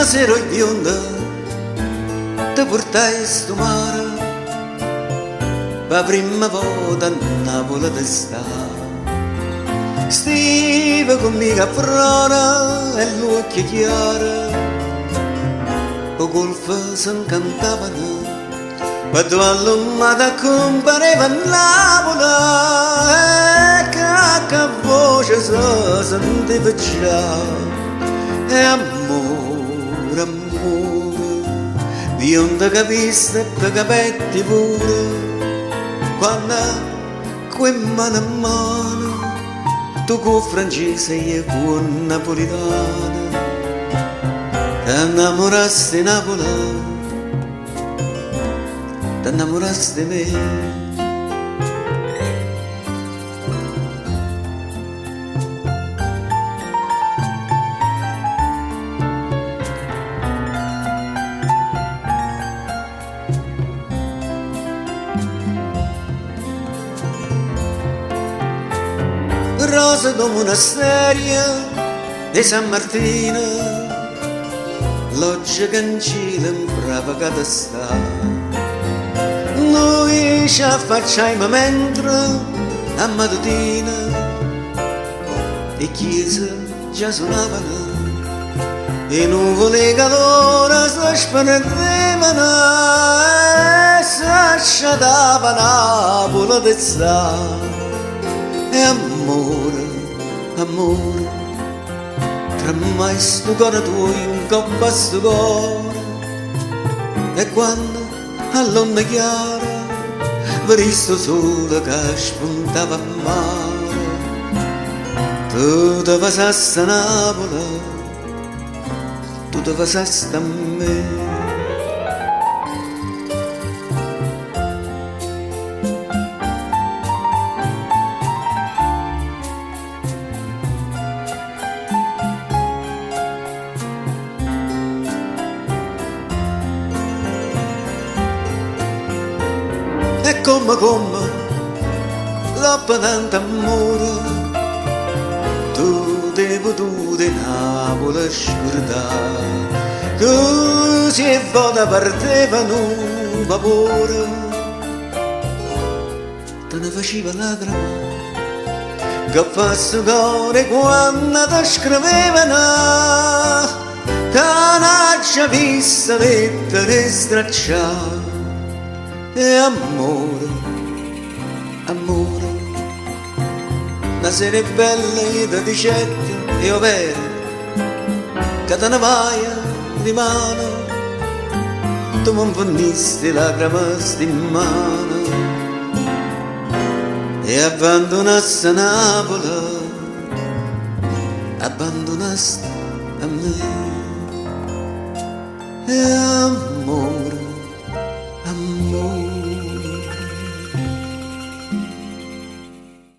sera bionda ti portai sto mare la prima volta a Napoli di sta stiva conmigo a prona e l'occhio chiaro o golfo s'incantavano ma tu all'ummata compareva a Napoli e che voce si sentiva già e amore, amore bionda capiste per capetti pure quando quel mano a mano tu con francese e con napolitana ti innamorasti di Napoli ti innamorasti di me. Rosa do monasterio di San Martino, loggia cancilla in brava che sta. Noi ci affacciamo mentre a mattina le chiese già suonavano e nuvole calore si spennevano e si asciugava Napoli di sta. E amore, amore, tra mai sto cuore tuo in coppa sto cuore e quando all'onna chiara visto sole che spuntava a mare tu ti pasasti a Napoli, tu ti pasasti a me. E come l'ho tanto amore tu devo tu di Napoli scordare così e volta partevano un vapore te ne faceva lacrima che fa sto cuore quando ti scrivevano te n'ha già vista lettere stracciate. E amore, amore, una sera bella io ti dicetti io vero che te ne vai di mano tu mi fornisti lacrime in mano e abbandonasti a Napoli, abbandonasti a me. E amore, amore